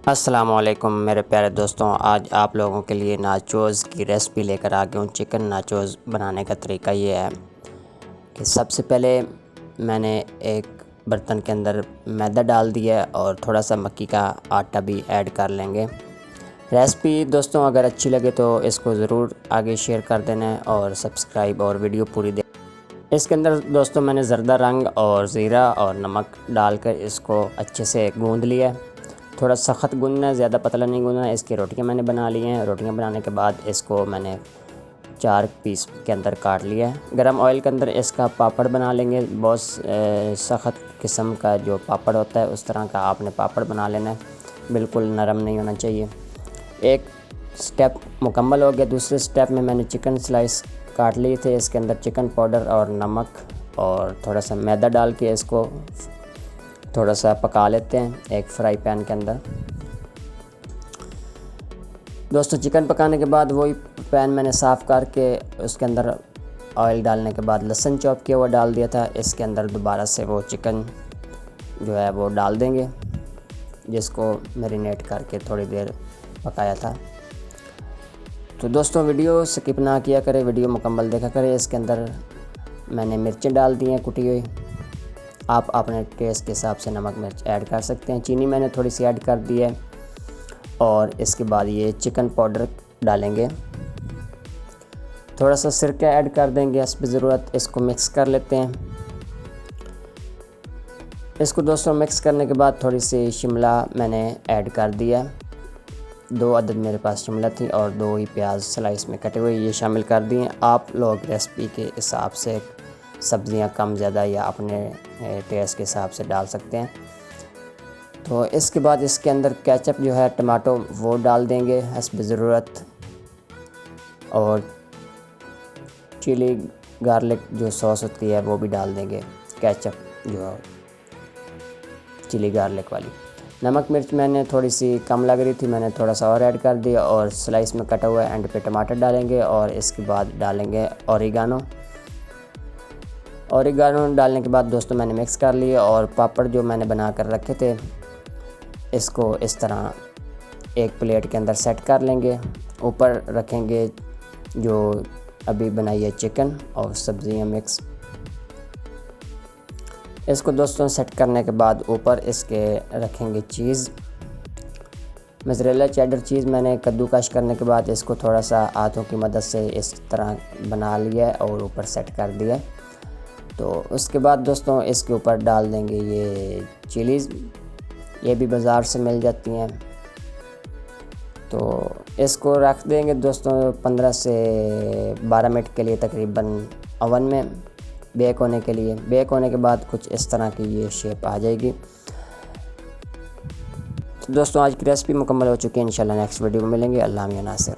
अस्सलामुअलैकुम मेरे प्यारे दोस्तों, आज आप लोगों के लिए नाचोज़ की रेसिपी लेकर आ गया हूँ। चिकन नाचोज़ बनाने का तरीका ये है कि सबसे पहले मैंने एक बर्तन के अंदर मैदा डाल दिया और थोड़ा सा मक्की का आटा भी ऐड कर लेंगे। रेसिपी दोस्तों अगर अच्छी लगे तो इसको ज़रूर आगे शेयर कर देना है और सब्सक्राइब और वीडियो पूरी दे। इसके अंदर दोस्तों मैंने ज़रदा रंग और ज़ीरा और नमक डालकर इसको अच्छे से गूँध लिया है। थोड़ा सख्त गूँधना है, ज़्यादा पतला नहीं गूँधना है। इसकी रोटियां मैंने बना ली हैं। रोटियां बनाने के बाद इसको मैंने 4 पीस के अंदर काट लिया है। गरम ऑयल के अंदर इसका पापड़ बना लेंगे। बहुत सख्त किस्म का जो पापड़ होता है उस तरह का आपने पापड़ बना लेना है, बिल्कुल नरम नहीं होना चाहिए। एक स्टेप मुकम्मल हो गया। दूसरे स्टेप में मैंने चिकन स्लाइस काट लिए थे। इसके अंदर चिकन पाउडर और नमक और थोड़ा सा मैदा डाल के इसको थोड़ा सा पका लेते हैं एक फ्राई पैन के अंदर। दोस्तों चिकन पकाने के बाद वही पैन मैंने साफ़ करके उसके अंदर ऑयल डालने के बाद लहसुन चॉप किया हुआ डाल दिया था। इसके अंदर दोबारा से वो चिकन जो है वो डाल देंगे जिसको मैरिनेट करके थोड़ी देर पकाया था। तो दोस्तों वीडियो स्किप ना किया करें, वीडियो मुकम्मल देखा करें। इसके अंदर मैंने मिर्चें डाल दी हैं कुटी हुई। आप अपने टेस्ट के हिसाब से नमक मिर्च ऐड कर सकते हैं। चीनी मैंने थोड़ी सी ऐड कर दी है और इसके बाद ये चिकन पाउडर डालेंगे। थोड़ा सा सिरका ऐड कर देंगे हस्ब ज़रूरत। इसको मिक्स कर लेते हैं। इसको दोस्तों मिक्स करने के बाद थोड़ी सी शिमला मैंने ऐड कर दिया। 2 अदद मेरे पास शिमला थी और 2 ही प्याज स्लाइस में कटे हुए ये शामिल कर दिए। आप लोग रेसिपी के हिसाब से सब्ज़ियां कम ज़्यादा या अपने टेस्ट के हिसाब से डाल सकते हैं। तो इसके बाद इसके अंदर केचप जो है टमाटो वो डाल देंगे हस्ब ज़रूरत और चिली गार्लिक जो सॉस होती है वो भी डाल देंगे। केचप जो चिली गार्लिक वाली। नमक मिर्च मैंने थोड़ी सी कम लग रही थी, मैंने थोड़ा सा और ऐड कर दिया और स्लाइस में कटा हुआ एंड पे टमाटर डालेंगे और इसके बाद डालेंगे ओरिगानो डालने के बाद दोस्तों मैंने मिक्स कर लिए और पापड़ जो मैंने बना कर रखे थे इसको इस तरह एक प्लेट के अंदर सेट कर लेंगे। ऊपर रखेंगे जो अभी बनाई है चिकन और सब्ज़ियाँ मिक्स। इसको दोस्तों सेट करने के बाद ऊपर इसके रखेंगे चीज़। मोज़रेला चेडर चीज़ मैंने कद्दूकश करने के बाद इसको थोड़ा सा हाथों की मदद से इस तरह बना लिया और ऊपर सेट कर दिया। तो उसके बाद दोस्तों इसके ऊपर डाल देंगे ये चिलीज़, ये भी बाज़ार से मिल जाती हैं। तो इसको रख देंगे दोस्तों 15 से 12 मिनट के लिए तकरीबन ओवन में बेक होने के लिए। बेक होने के बाद कुछ इस तरह की ये शेप आ जाएगी। तो दोस्तों आज की रेसिपी मुकम्मल हो चुकी है। इंशाल्लाह नेक्स्ट वीडियो में मिलेंगे। अल्लाह मियां नासिर।